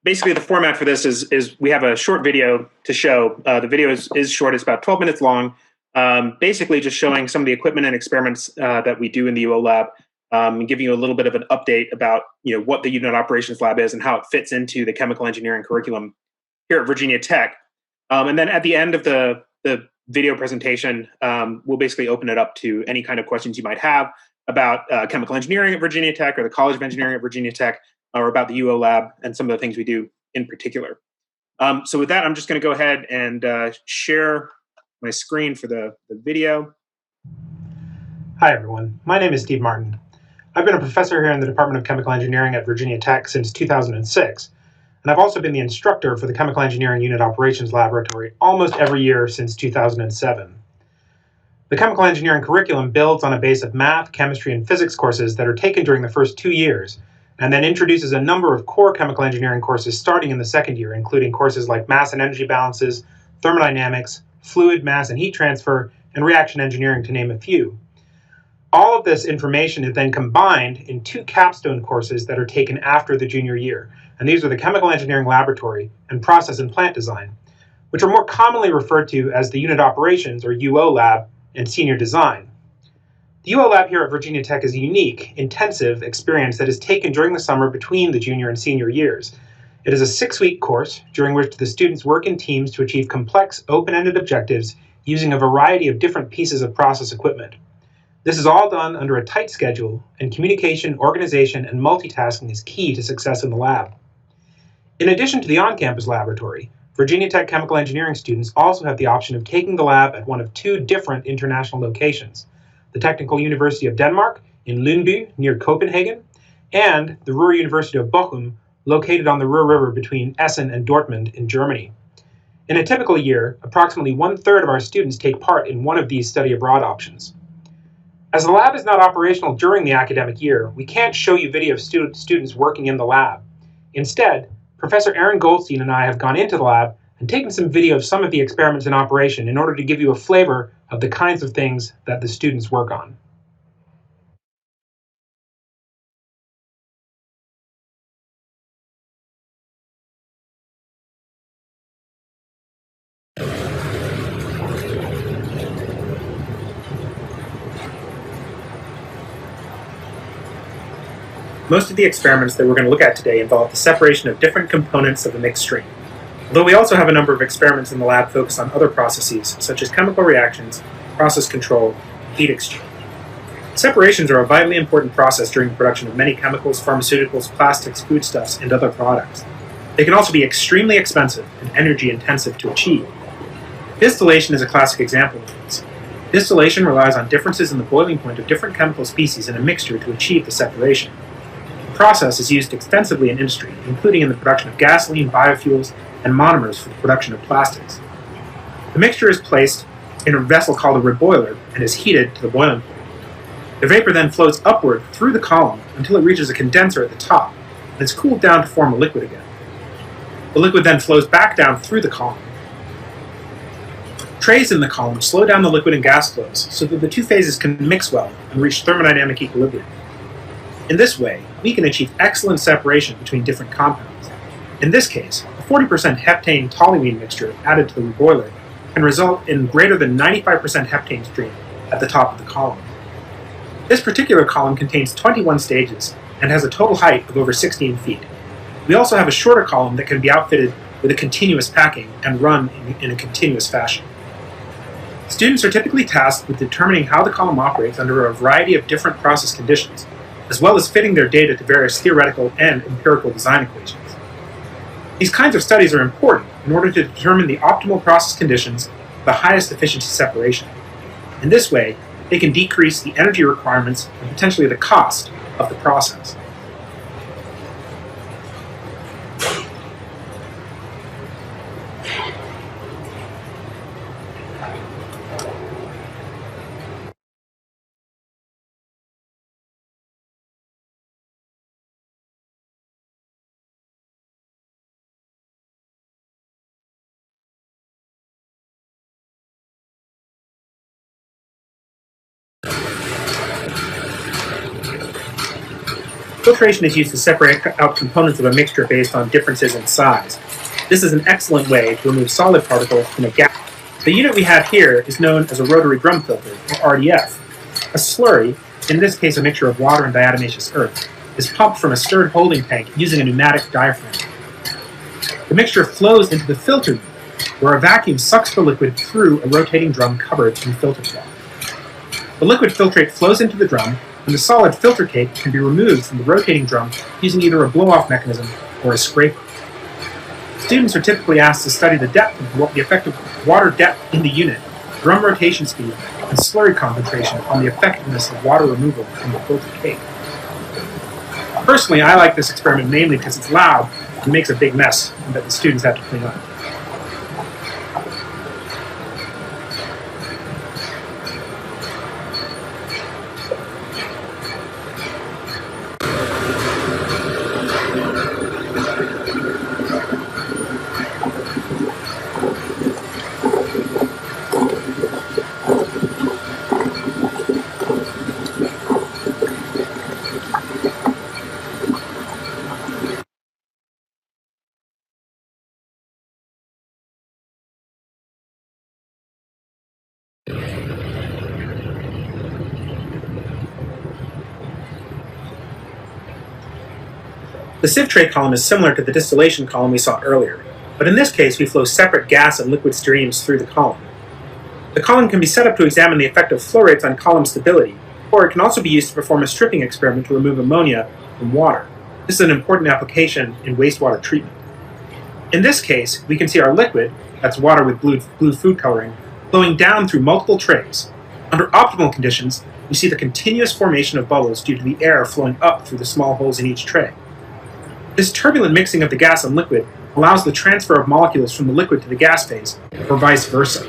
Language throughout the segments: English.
basically the format for this is we have a short video to show. The video is short; it's about 12 minutes long. Basically, just showing some of the equipment and experiments that we do in the UO lab, and giving you a little bit of an update about what the unit operations lab is and how it fits into the chemical engineering curriculum here at Virginia Tech. And then at the end of the video presentation, we'll basically open it up to any kind of questions you might have about chemical engineering at Virginia Tech or the College of Engineering at Virginia Tech, or about the UO lab and some of the things we do in particular. So with that, I'm just going to go ahead and share my screen for the video. Hi, everyone. My name is Steve Martin. I've been a professor here in the Department of Chemical Engineering at Virginia Tech since 2006, and I've also been the instructor for the Chemical Engineering Unit Operations Laboratory almost every year since 2007. The chemical engineering curriculum builds on a base of math, chemistry, and physics courses that are taken during the first 2 years, and then introduces a number of core chemical engineering courses starting in the second year, including courses like mass and energy balances, thermodynamics, fluid, mass, and heat transfer, and reaction engineering, to name a few. All of this information is then combined in 2 capstone courses that are taken after the junior year, and these are the Chemical Engineering Laboratory and Process and Plant Design, which are more commonly referred to as the Unit Operations, or UO Lab, and Senior Design. The UO Lab here at Virginia Tech is a unique, intensive experience that is taken during the summer between the junior and senior years. It is a 6-week course during which the students work in teams to achieve complex, open-ended objectives using a variety of different pieces of process equipment. This is all done under a tight schedule, and communication, organization, and multitasking is key to success in the lab. In addition to the on-campus laboratory, Virginia Tech chemical engineering students also have the option of taking the lab at one of 2 different international locations: the Technical University of Denmark in Lyngby near Copenhagen, and the Ruhr University of Bochum, located on the Ruhr River between Essen and Dortmund in Germany. In a typical year, approximately 1/3 of our students take part in one of these study abroad options. As the lab is not operational during the academic year, we can't show you video of students working in the lab. Instead, Professor Aaron Goldstein and I have gone into the lab and taken some video of some of the experiments in operation in order to give you a flavor of the kinds of things that the students work on. Most of the experiments that we're going to look at today involve the separation of different components of a mixed stream, although we also have a number of experiments in the lab focused on other processes, such as chemical reactions, process control, and heat exchange. Separations are a vitally important process during the production of many chemicals, pharmaceuticals, plastics, foodstuffs, and other products. They can also be extremely expensive and energy-intensive to achieve. Distillation is a classic example of this. Distillation relies on differences in the boiling point of different chemical species in a mixture to achieve the separation. The process is used extensively in industry, including in the production of gasoline, biofuels, and monomers for the production of plastics. The mixture is placed in a vessel called a reboiler and is heated to the boiling point. The vapor then flows upward through the column until it reaches a condenser at the top and is cooled down to form a liquid again. The liquid then flows back down through the column. Trays in the column slow down the liquid and gas flows so that the 2 phases can mix well and reach thermodynamic equilibrium. In this way, we can achieve excellent separation between different compounds. In this case, a 40% heptane-toluene mixture added to the reboiler can result in greater than 95% heptane stream at the top of the column. This particular column contains 21 stages and has a total height of over 16 feet. We also have a shorter column that can be outfitted with a continuous packing and run in a continuous fashion. Students are typically tasked with determining how the column operates under a variety of different process conditions, as well as fitting their data to various theoretical and empirical design equations. These kinds of studies are important in order to determine the optimal process conditions for the highest efficiency separation. In this way, they can decrease the energy requirements and potentially the cost of the process. Filtration is used to separate out components of a mixture based on differences in size. This is an excellent way to remove solid particles from a gas. The unit we have here is known as a rotary drum filter, or RDF. A slurry, in this case a mixture of water and diatomaceous earth, is pumped from a stirred holding tank using a pneumatic diaphragm. The mixture flows into the filter unit, where a vacuum sucks the liquid through a rotating drum covered in filter cloth. The liquid filtrate flows into the drum, and the solid filter cake can be removed from the rotating drum using either a blow-off mechanism or a scraper. Students are typically asked to study the effect of water depth in the unit, drum rotation speed, and slurry concentration on the effectiveness of water removal from the filter cake. Personally, I like this experiment mainly because it's loud and makes a big mess that the students have to clean up. The sieve tray column is similar to the distillation column we saw earlier, but in this case we flow separate gas and liquid streams through the column. The column can be set up to examine the effect of flow rates on column stability, or it can also be used to perform a stripping experiment to remove ammonia from water. This is an important application in wastewater treatment. In this case, we can see our liquid, that's water with blue food coloring, flowing down through multiple trays. Under optimal conditions, we see the continuous formation of bubbles due to the air flowing up through the small holes in each tray. This turbulent mixing of the gas and liquid allows the transfer of molecules from the liquid to the gas phase, or vice versa.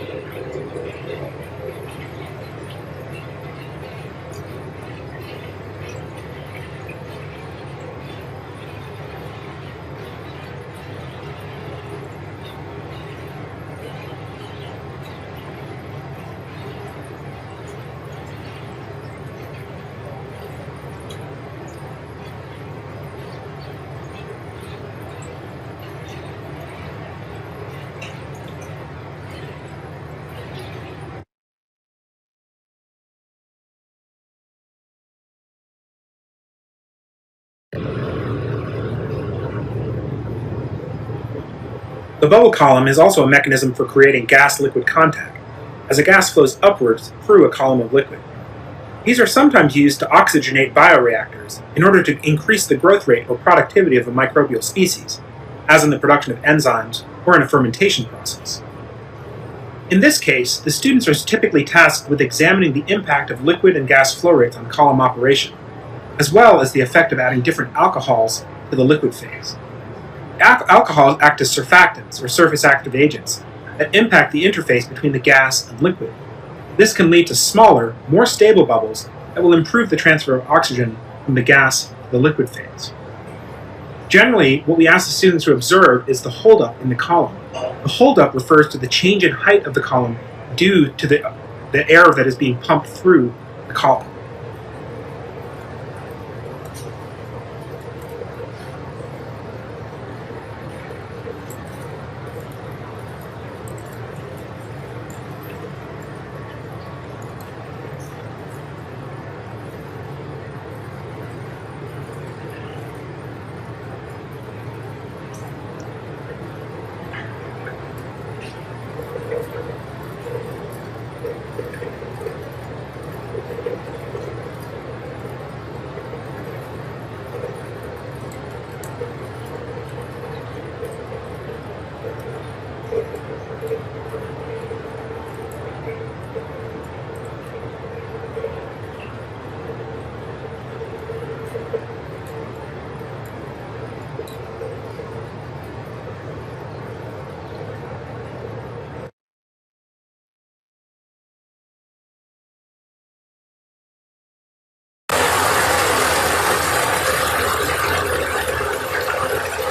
The bubble column is also a mechanism for creating gas-liquid contact, as a gas flows upwards through a column of liquid. These are sometimes used to oxygenate bioreactors in order to increase the growth rate or productivity of a microbial species, as in the production of enzymes or in a fermentation process. In this case, the students are typically tasked with examining the impact of liquid and gas flow rates on column operation, as well as the effect of adding different alcohols to the liquid phase. Alcohols act as surfactants, or surface active agents, that impact the interface between the gas and liquid. This can lead to smaller, more stable bubbles that will improve the transfer of oxygen from the gas to the liquid phase. Generally, what we ask the students to observe is the holdup in the column. The holdup refers to the change in height of the column due to the air that is being pumped through the column.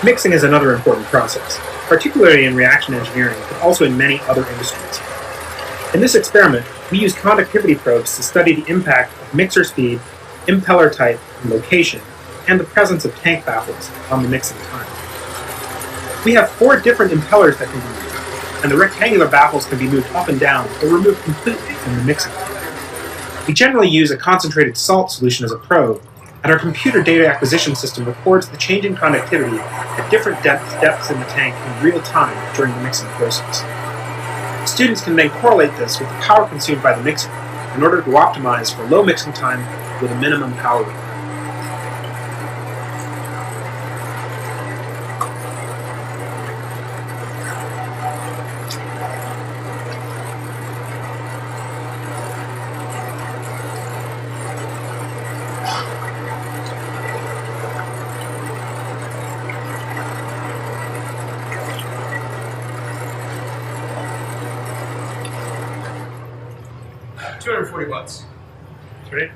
Mixing is another important process, particularly in reaction engineering, but also in many other industries. In this experiment, we use conductivity probes to study the impact of mixer speed, impeller type, and location and the presence of tank baffles on the mixing time. We have 4 different impellers that can be used, and the rectangular baffles can be moved up and down or removed completely from the mixing. We generally use a concentrated salt solution as a probe, and our computer data acquisition system records the changing conductivity at different depths in the tank in real time during the mixing process. Students can then correlate this with the power consumed by the mixer in order to optimize for low mixing time with a minimum power requirement. $240. Right?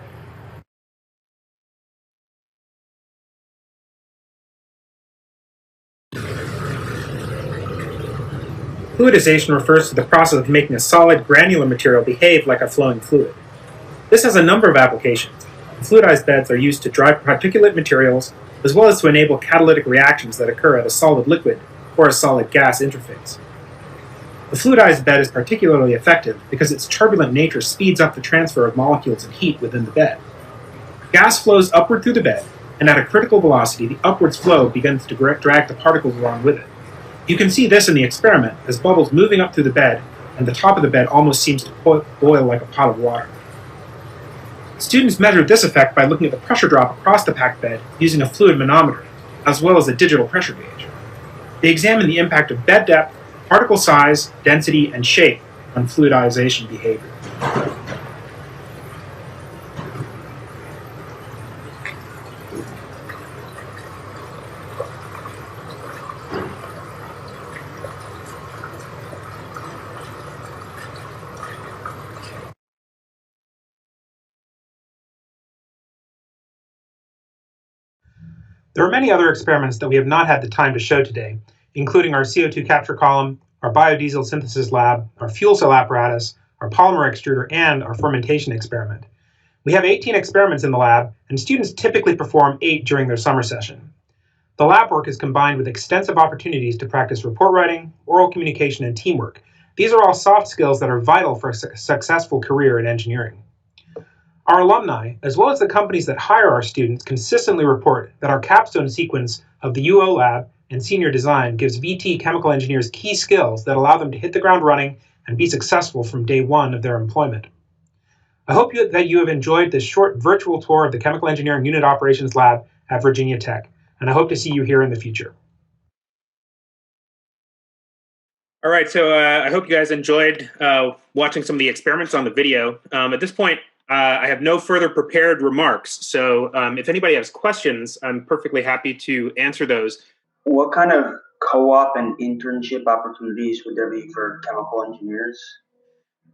Fluidization refers to the process of making a solid granular material behave like a flowing fluid. This has a number of applications. Fluidized beds are used to dry particulate materials, as well as to enable catalytic reactions that occur at a solid-liquid or a solid-gas interface. The fluidized bed is particularly effective because its turbulent nature speeds up the transfer of molecules and heat within the bed. Gas flows upward through the bed, and at a critical velocity, the upwards flow begins to drag the particles along with it. You can see this in the experiment as bubbles moving up through the bed, and the top of the bed almost seems to boil like a pot of water. Students measured this effect by looking at the pressure drop across the packed bed using a fluid manometer, as well as a digital pressure gauge. They examined the impact of bed depth, particle size, density, and shape on fluidization behavior. There are many other experiments that we have not had the time to show today, including our CO2 capture column, our biodiesel synthesis lab, our fuel cell apparatus, our polymer extruder, and our fermentation experiment. We have 18 experiments in the lab, and students typically perform 8 during their summer session. The lab work is combined with extensive opportunities to practice report writing, oral communication, and teamwork. These are all soft skills that are vital for a successful career in engineering. Our alumni, as well as the companies that hire our students, consistently report that our capstone sequence of the UO lab and senior design gives VT chemical engineers key skills that allow them to hit the ground running and be successful from day one of their employment. I hope that you have enjoyed this short virtual tour of the Chemical Engineering Unit Operations Lab at Virginia Tech, and I hope to see you here in the future. All right, so I hope you guys enjoyed watching some of the experiments on the video. At this point, I have no further prepared remarks, so if anybody has questions, I'm perfectly happy to answer those. What kind of co-op and internship opportunities would there be for chemical engineers?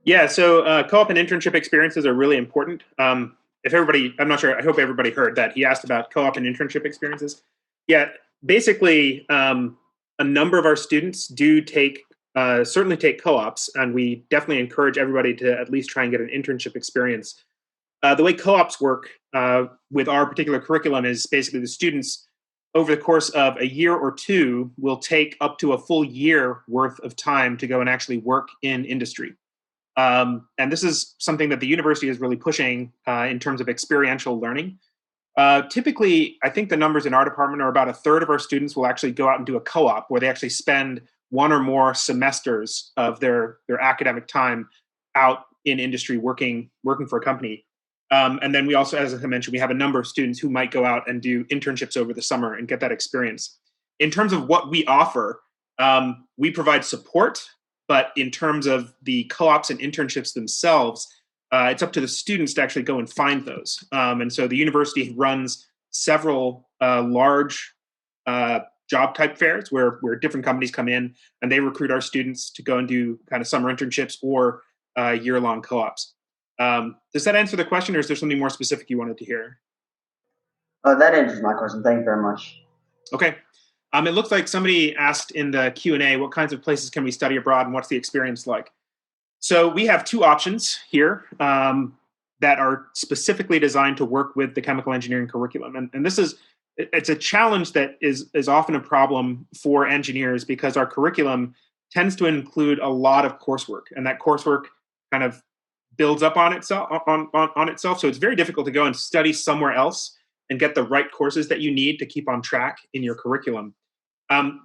Yeah, so co-op and internship experiences are really important. If everybody, I'm not sure, I hope everybody heard that. He asked about co-op and internship experiences. Yeah, basically, a number of our students do certainly take co-ops, and we definitely encourage everybody to at least try and get an internship experience. The way co-ops work with our particular curriculum is basically the students, over the course of a year or two, will take up to a full year worth of time to go and actually work in industry. And this is something that the university is really pushing in terms of experiential learning. Typically, I think the numbers in our department are about a third of our students will actually go out and do a co-op where they actually spend one or more semesters of their academic time out in industry working for a company. And then we also, as I mentioned, we have a number of students who might go out and do internships over the summer and get that experience. In terms of what we offer, we provide support, but in terms of the co-ops and internships themselves, it's up to the students to actually go and find those. And so the university runs several large job type fairs where different companies come in and they recruit our students to go and do kind of summer internships or year-long co-ops. Does that answer the question, or is there something more specific you wanted to hear? That answers my question. Thank you very much. Okay. It looks like somebody asked in the Q&A, what kinds of places can we study abroad and what's the experience like? So we have 2 options here that are specifically designed to work with the chemical engineering curriculum. And this is it's a challenge that is often a problem for engineers because our curriculum tends to include a lot of coursework, and that coursework kind of builds up on itself on itself. So it's very difficult to go and study somewhere else and get the right courses that you need to keep on track in your curriculum.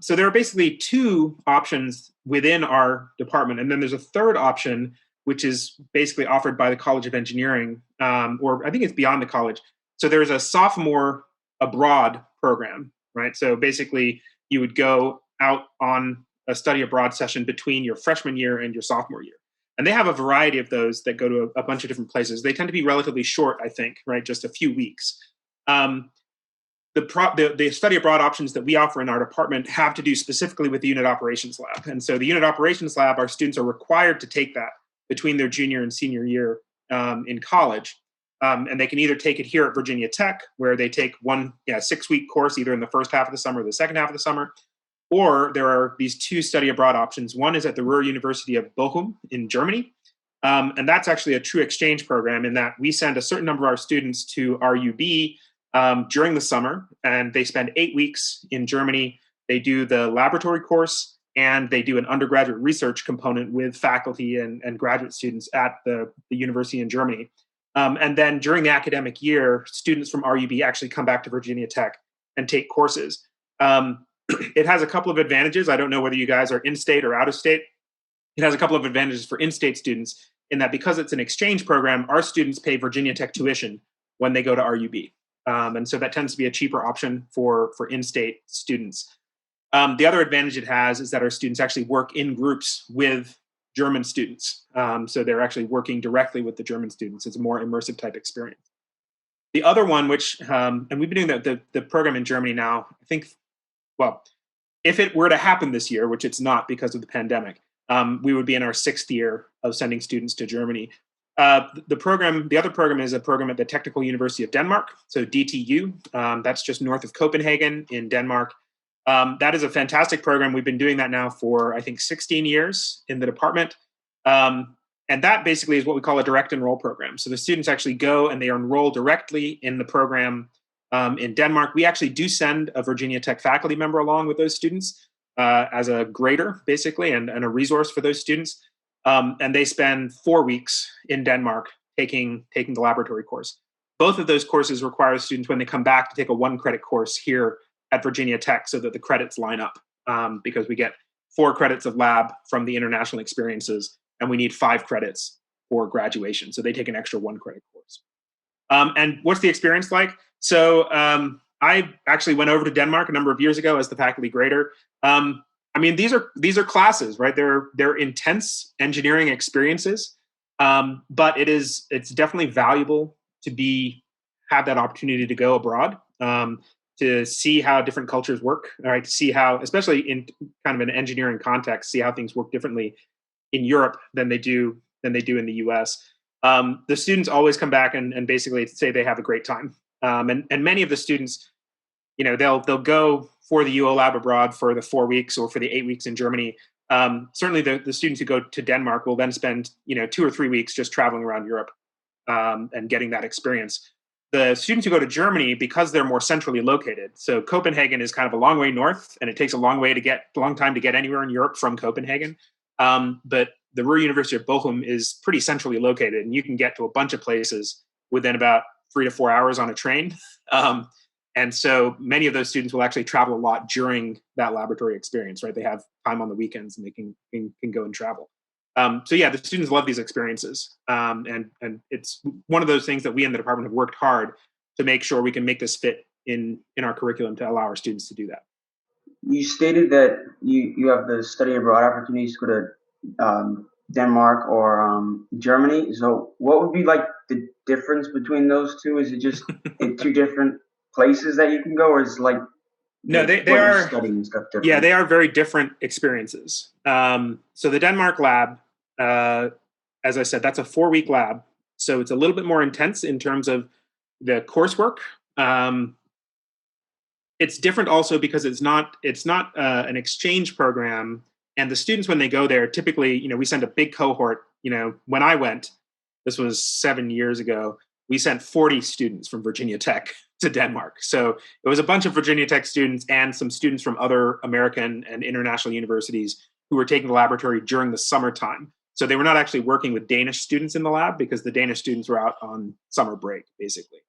So there are basically two options within our department, and then there's a third option which is basically offered by the College of Engineering, or I think it's beyond the college. So there's a sophomore abroad program, right? So basically, you would go out on a study abroad session between your freshman year and your sophomore year. And they have a variety of those that go to a bunch of different places. They tend to be relatively short, I think, right? Just a few weeks. The study abroad options that we offer in our department have to do specifically with the unit operations lab. And so the unit operations lab, our students are required to take that between their junior and senior year in college. And they can either take it here at Virginia Tech, where they take one 6-week course either in the first half of the summer or the second half of the summer, or there are these two study abroad options. One is at the Ruhr University of Bochum in Germany, and that's actually a true exchange program in that we send a certain number of our students to RUB during the summer, and they spend 8 weeks in Germany. They do the laboratory course, and they do an undergraduate research component with faculty and graduate students at the university in Germany. And then during the academic year, students from RUB actually come back to Virginia Tech and take courses. It has a couple of advantages. I don't know whether you guys are in-state or out-of-state. It has a couple of advantages for in-state students in that because it's an exchange program, our students pay Virginia Tech tuition when they go to RUB. And so that tends to be a cheaper option for in-state students. The other advantage it has is that our students actually work in groups with German students. So they're actually working directly with the German students. It's a more immersive type experience. The other one, which, and we've been doing the program in Germany now, I think, well, if it were to happen this year, which it's not because of the pandemic, we would be in our 6th year of sending students to Germany. The other program is a program at the Technical University of Denmark, so DTU. That's just north of Copenhagen in Denmark. That is a fantastic program. We've been doing that now for, I think, 16 years in the department. And that basically is what we call a direct enroll program. So the students actually go and they enroll directly in the program in Denmark. We actually do send a Virginia Tech faculty member along with those students as a grader, basically, and a resource for those students. And they spend 4 weeks in Denmark taking the laboratory course. Both of those courses require students, when they come back, to take a 1-credit course here at Virginia Tech so that the credits line up, because we get 4 credits of lab from the international experiences, and we need 5 credits for graduation. So they take an extra 1-credit course. And what's the experience like? So I actually went over to Denmark a number of years ago as the faculty grader. I mean, these are classes, right? They're intense engineering experiences, but it's definitely valuable to have that opportunity to go abroad, to see how different cultures work, right? To see how, especially in kind of an engineering context, see how things work differently in Europe than they do in the U.S. The students always come back and basically say they have a great time. And many of the students, they'll go for the UO lab abroad for the 4 weeks or for the 8 weeks in Germany. Certainly the students who go to Denmark will then spend 2 or 3 weeks just traveling around Europe and getting that experience. The students who go to Germany, because they're more centrally located, so Copenhagen is kind of a long way north, and it takes a long time to get anywhere in Europe from Copenhagen. But the Ruhr University of Bochum is pretty centrally located, and you can get to a bunch of places within about 3 to 4 hours on a train. And so many of those students will actually travel a lot during that laboratory experience, right? They have time on the weekends and they can go and travel. So yeah, the students love these experiences. And it's one of those things that we in the department have worked hard to make sure we can make this fit in our curriculum to allow our students to do that. You stated that you have the study abroad opportunities to go to Denmark or Germany. So what would be like the difference between those two? Is it just in 2 different places that you can go, or is it like no, they are studying stuff different? Yeah, they are very different experiences. So the Denmark lab, as I said, that's a 4-week lab. So it's a little bit more intense in terms of the coursework. It's different also because it's not an exchange program, and the students, when they go there, typically, we send a big cohort. When I went, this was 7 years ago, we sent 40 students from Virginia Tech to Denmark. So it was a bunch of Virginia Tech students and some students from other American and international universities who were taking the laboratory during the summertime. So they were not actually working with Danish students in the lab because the Danish students were out on summer break, basically.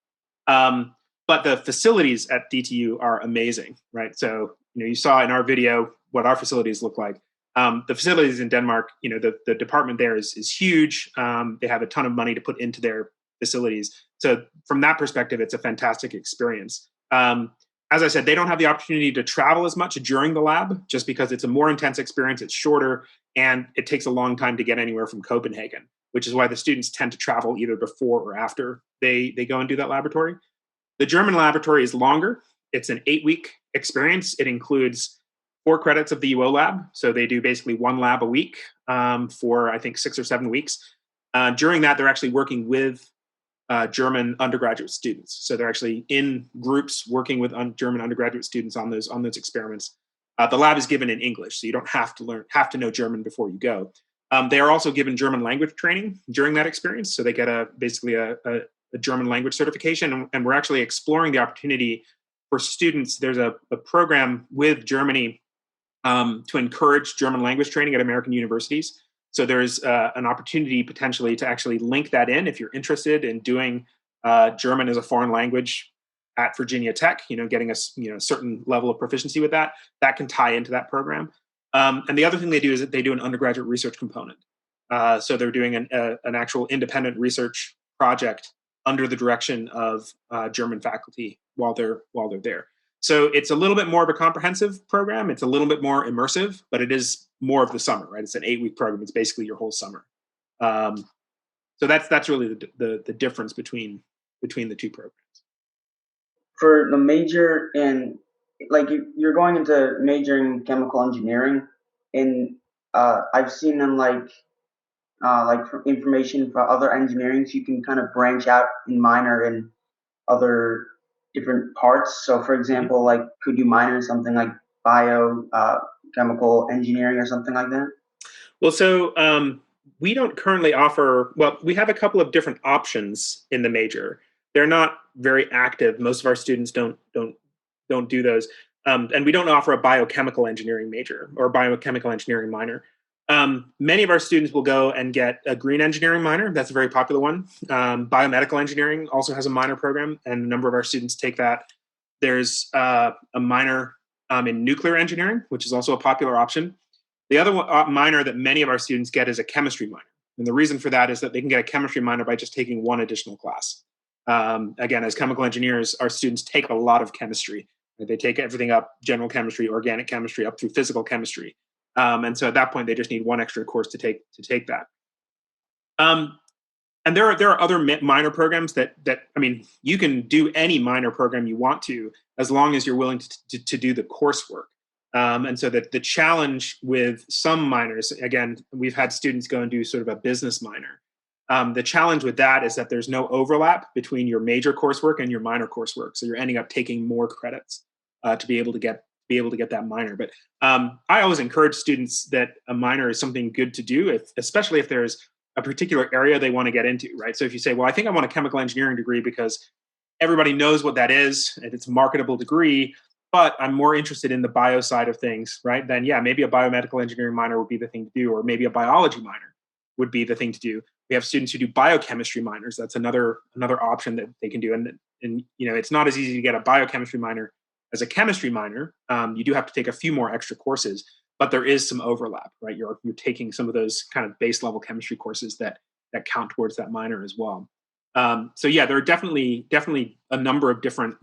But the facilities at DTU are amazing, right? So, you saw in our video what our facilities look like. The facilities in Denmark, the department there is huge. They have a ton of money to put into their facilities. So from that perspective, it's a fantastic experience. As I said, they don't have the opportunity to travel as much during the lab just because it's a more intense experience, it's shorter, and it takes a long time to get anywhere from Copenhagen, which is why the students tend to travel either before or after they go and do that laboratory. The German laboratory is longer. It's an 8-week experience. It includes 4 credits of the UO lab. So they do basically 1 lab a week for, I think, 6 or 7 weeks. During that, they're actually working with German undergraduate students. So they're actually in groups working with German undergraduate students on those experiments. The lab is given in English, so you don't have to know German before you go. They are also given German language training during that experience, so they get basically a German language certification. And we're actually exploring the opportunity for students. There's a program with Germany to encourage German language training at American universities. So there's an opportunity potentially to actually link that in if you're interested in doing German as a foreign language at Virginia Tech, getting a certain level of proficiency with that can tie into that program. And the other thing they do is that they do an undergraduate research component. So they're doing an actual independent research project under the direction of German faculty while they're there. So it's a little bit more of a comprehensive program. It's a little bit more immersive, but it is more of the summer, right? It's an 8-week program. It's basically your whole summer. So that's really the difference between the 2 programs. For the major in, like, you're going into majoring in chemical engineering, and I've seen them like for information for other engineerings, you can kind of branch out and minor in other different parts. So, for example, like, could you minor in something like chemical engineering or something like that? Well, so we don't currently offer. Well, we have a couple of different options in the major. They're not very active. Most of our students don't do those, and we don't offer a biochemical engineering major or biochemical engineering minor. Many of our students will go and get a green engineering minor. That's a very popular one. Biomedical engineering also has a minor program, and a number of our students take that. There's a minor in nuclear engineering, which is also a popular option. The other minor that many of our students get is a chemistry minor. And the reason for that is that they can get a chemistry minor by just taking 1 additional class. Again, as chemical engineers, our students take a lot of chemistry. They take everything up, general chemistry, organic chemistry, up through physical chemistry. And so at that point, they just need 1 extra course to take that. And there are other minor programs that I mean, you can do any minor program you want to, as long as you're willing to do the coursework. And so that the challenge with some minors, again, we've had students go and do sort of a business minor. The challenge with that is that there's no overlap between your major coursework and your minor coursework. So you're ending up taking more credits to be able to get that minor. But I always encourage students that a minor is something good to do, especially if there's a particular area they want to get into, right? So if you say, well, I think I want a chemical engineering degree because everybody knows what that is and it's a marketable degree, but I'm more interested in the bio side of things, right? Then yeah, maybe a biomedical engineering minor would be the thing to do, or maybe a biology minor would be the thing to do. We have students who do biochemistry minors. That's another option that they can do. And it's not as easy to get a biochemistry minor as a chemistry minor. You do have to take a few more extra courses, but there is some overlap, right? You're taking some of those kind of base level chemistry courses that count towards that minor as well. So yeah, there are definitely a number of different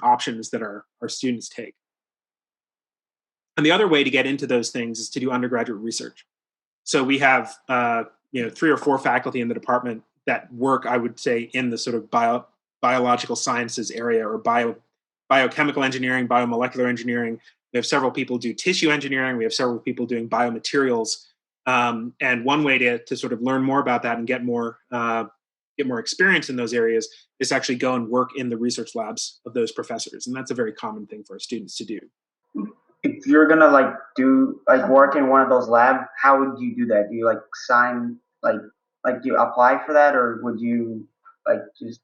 options that our students take. And the other way to get into those things is to do undergraduate research. So we have 3 or 4 faculty in the department that work, I would say, in the sort of biological sciences area, or biochemical engineering, biomolecular engineering. We have several people do tissue engineering. We have several people doing biomaterials. And one way to sort of learn more about that and get more experience in those areas is to actually go and work in the research labs of those professors. And that's a very common thing for our students to do. If you're gonna do work in one of those labs, how would you do that? Do you sign do you apply for that, or would you just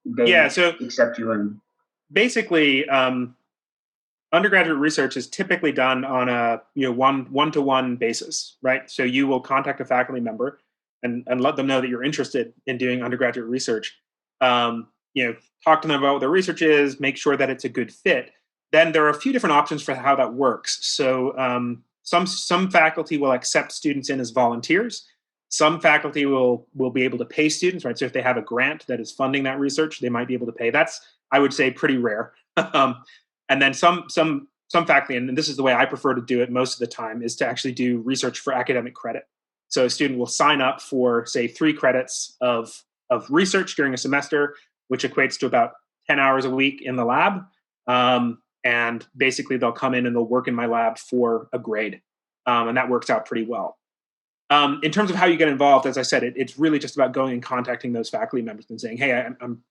they accept you in? basically, undergraduate research is typically done on a one-to-one basis, right? So you will contact a faculty member and let them know that you're interested in doing undergraduate research. Um, Talk to them about what their research is, make sure that it's a good fit. Then there are a few different options for how that works. So some faculty will accept students in as volunteers. Some faculty will be able to pay students, right? So if they have a grant that is funding that research, they might be able to pay. That's, I would say, pretty rare. And then some faculty, and this is the way I prefer to do it most of the time, is to actually do research for academic credit. So a student will sign up for, say, 3 credits of research during a semester, which equates to about 10 hours a week in the lab. And basically they'll come in and they'll work in my lab for a grade. And that works out pretty well. In terms of how you get involved, as I said, it's really just about going and contacting those faculty members and saying, hey, I'm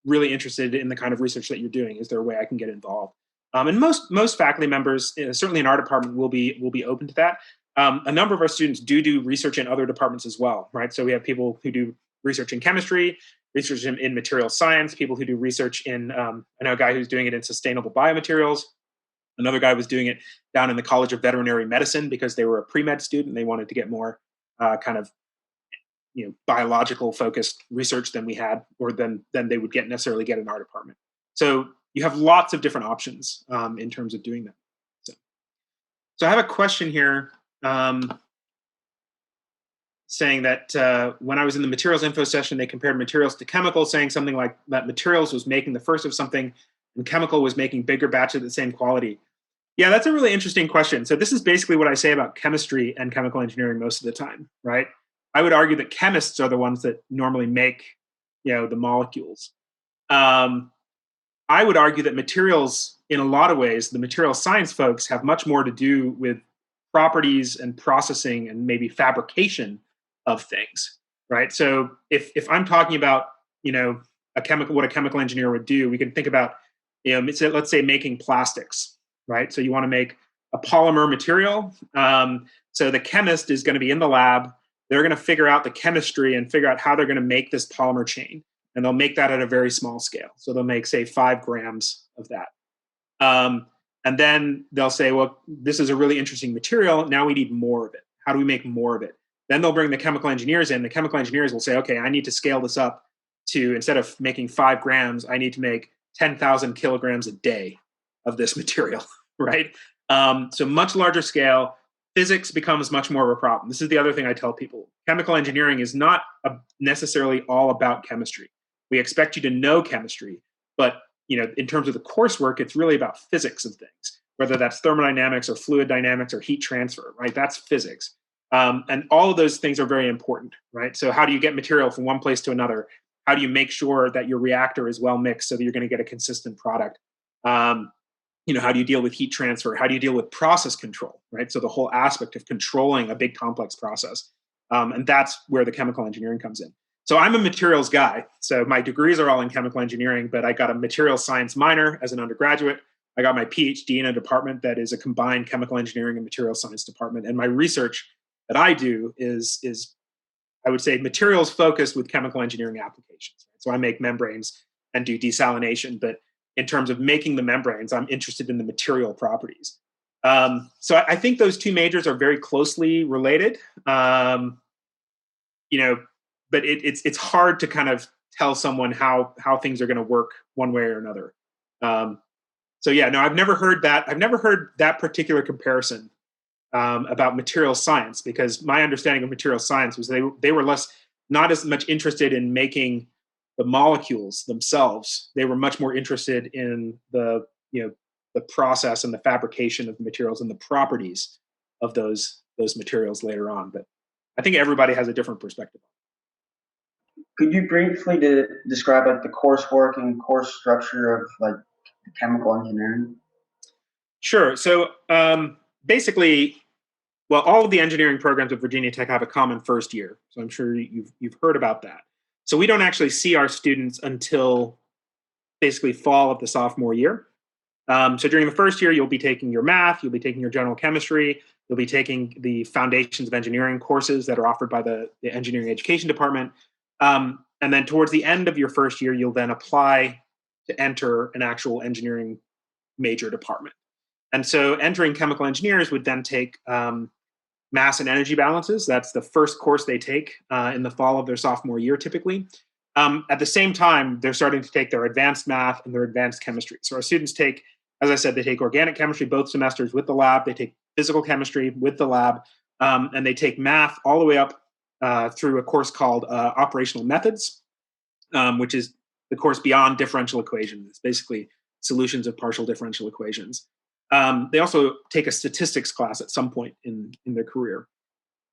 really interested in the kind of research that you're doing. Is there a way I can get involved? And most faculty members, certainly in our department, will be open to that. A number of our students do research in other departments as well, right? So we have people who do research in chemistry, research in material science, people who do research in, I know a guy who's doing it in sustainable biomaterials. Another guy was doing it down in the College of Veterinary Medicine because they were a pre-med student and they wanted to get more kind of biological focused research than we had, or than they would necessarily get in our department. So you have lots of different options in terms of doing that. So I have a question here saying that when I was in the materials info session, they compared materials to chemicals, saying something like that materials was making the first of something and chemical was making bigger batches of the same quality. Yeah, that's a really interesting question. So this is basically what I say about chemistry and chemical engineering most of the time, right? I would argue that chemists are the ones that normally make, the molecules. I would argue that materials, in a lot of ways, the material science folks have much more to do with properties and processing and maybe fabrication of things, right? So if I'm talking about, what a chemical engineer would do, we can think about, let's say making plastics, right? So you want to make a polymer material. So the chemist is going to be in the lab. They're going to figure out the chemistry and figure out how they're going to make this polymer chain. And they'll make that at a very small scale. So they'll make, say, 5 grams of that. And then they'll say, well, this is a really interesting material. Now we need more of it. How do we make more of it? Then they'll bring the chemical engineers in. The chemical engineers will say, okay, I need to scale this up to, instead of making 5 grams, I need to make 10,000 kilograms a day of this material, right? So much larger scale. Physics becomes much more of a problem. This is the other thing I tell people. Chemical engineering is not necessarily all about chemistry. We expect you to know chemistry, but in terms of the coursework, it's really about physics of things, whether that's thermodynamics or fluid dynamics or heat transfer, right? That's physics. And all of those things are very important, right? So how do you get material from one place to another? How do you make sure that your reactor is well mixed so that you're going to get a consistent product? How do you deal with heat transfer? How do you deal with process control, right? So the whole aspect of controlling a big complex process. And that's where the chemical engineering comes in. So I'm a materials guy. So my degrees are all in chemical engineering, but I got a materials science minor as an undergraduate. I got my PhD in a department that is a combined chemical engineering and materials science department. And my research that I do is I would say materials focused with chemical engineering applications. Right? So I make membranes and do desalination, but in terms of making the membranes, I'm interested in the material properties. So I think those two majors are very closely related. But it's hard to kind of tell someone how things are going to work one way or another. I've never heard that. I've never heard that particular comparison about material science, because my understanding of material science was they were not as much interested in making the molecules themselves. They were much more interested in the process and the fabrication of the materials and the properties of those materials later on. But I think everybody has a different perspective. Could you briefly describe the coursework and course structure of chemical engineering? Sure. So basically, all of the engineering programs at Virginia Tech have a common first year. So I'm sure you've heard about that. So we don't actually see our students until basically fall of the sophomore year. So during the first year, you'll be taking your math, you'll be taking your general chemistry, you'll be taking the foundations of engineering courses that are offered by the engineering education department. And then towards the end of your first year, you'll then apply to enter an actual engineering major department. And so entering chemical engineers would then take mass and energy balances. That's the first course they take in the fall of their sophomore year, typically. At the same time, they're starting to take their advanced math and their advanced chemistry. So our students take, as I said, they take organic chemistry both semesters with the lab. They take physical chemistry with the lab. And they take math all the way up through a course called operational methods, which is the course beyond differential equations. It's basically solutions of partial differential equations. They also take a statistics class at some point in their career.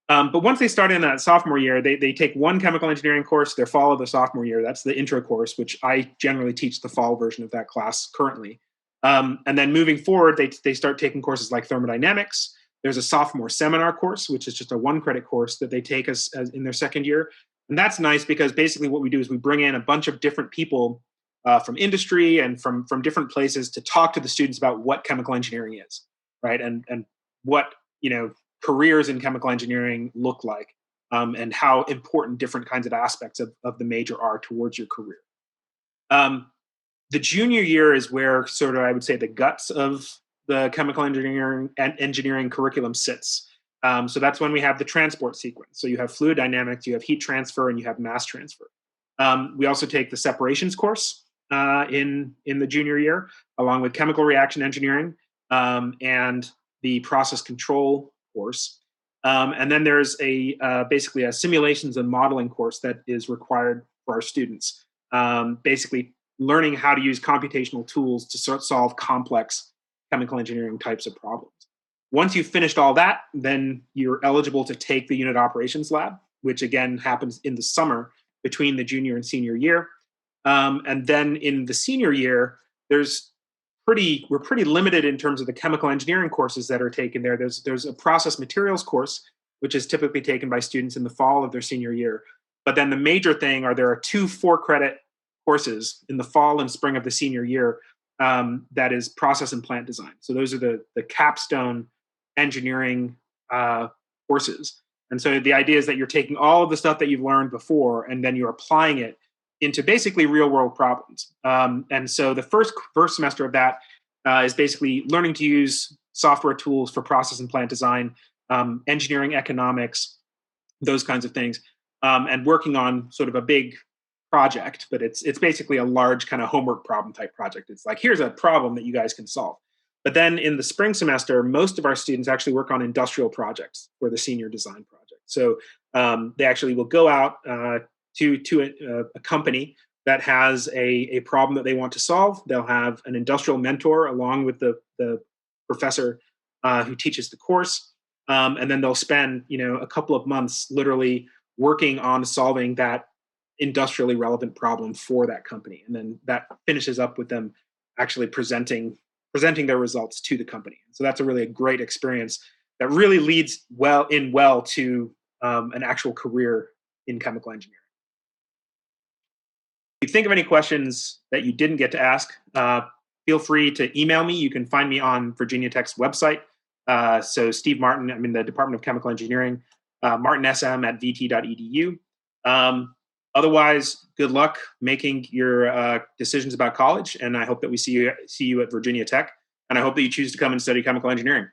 But once they start in that sophomore year, they take one chemical engineering course their fall of the sophomore year. That's the intro course, which I generally teach the fall version of that class currently. And then moving forward, they start taking courses like thermodynamics. There's a sophomore seminar course, which is just a 1-credit course that they take as in their second year. And that's nice because basically what we do is we bring in a bunch of different people from industry and from different places to talk to the students about what chemical engineering is, right? And what, careers in chemical engineering look like, and how important different kinds of aspects of the major are towards your career. The junior year is where sort of, I would say, the guts of the chemical engineering curriculum sits. So that's when we have the transport sequence. So you have fluid dynamics, you have heat transfer, and you have mass transfer. We also take the separations course in the junior year, along with chemical reaction engineering and the process control course. And then there's basically a simulations and modeling course that is required for our students, basically learning how to use computational tools to solve complex chemical engineering types of problems. Once you've finished all that, then you're eligible to take the unit operations lab, which again happens in the summer between the junior and senior year. And then in the senior year, we're pretty limited in terms of the chemical engineering courses that are taken there. There's a process materials course, which is typically taken by students in the fall of their senior year. But then the major thing there are 2 4-credit courses in the fall and spring of the senior year that is process and plant design. So those are the capstone engineering courses. And so the idea is that you're taking all of the stuff that you've learned before and then you're applying it into basically real world problems. And so the first semester of that is basically learning to use software tools for process and plant design, engineering economics, those kinds of things, and working on sort of a big project, but it's basically a large kind of homework problem type project. It's like, here's a problem that you guys can solve. But then in the spring semester, most of our students actually work on industrial projects for the senior design project. So they actually will go out to a company that has a problem that they want to solve. They'll have an industrial mentor along with the professor who teaches the course. And then they'll spend, a couple of months literally working on solving that industrially relevant problem for that company. And then that finishes up with them actually presenting their results to the company. So that's a great experience that really leads well to an actual career in chemical engineering. If you think of any questions that you didn't get to ask, feel free to email me. You can find me on Virginia Tech's website. So Steve Martin, I'm in the Department of Chemical Engineering, martinsm@vt.edu. Otherwise, good luck making your decisions about college, and I hope that we see you at Virginia Tech, and I hope that you choose to come and study chemical engineering.